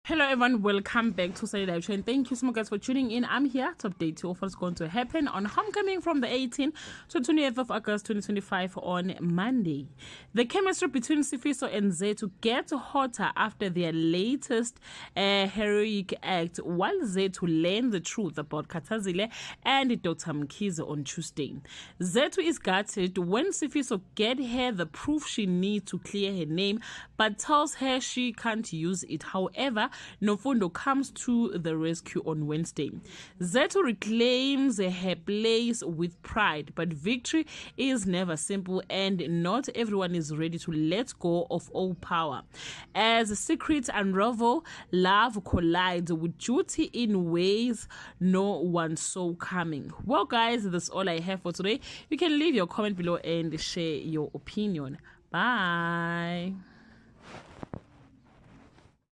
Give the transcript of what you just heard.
Hello everyone, welcome back to Sunday Live Show and thank you so much guys for tuning in. I'm here to update you of what's going to happen on Homecoming from the 18th to 20th of August 2025 on Monday. The chemistry between Sifiso and Zethu gets hotter after their latest heroic act, while Zethu learns the truth about Katazile and Dr. Mkhize on Tuesday. Zethu is gutted when Sifiso gets her the proof she needs to clear her name but tells her she can't use it. However, Nofundo comes to the rescue on Wednesday. Zethu reclaims her place with pride, but victory is never simple and not everyone is ready to let go of all power. As secrets unravel, love collides with duty in ways no one saw coming. Well guys, that's all I have for today. You can leave your comment below and share your opinion. Bye.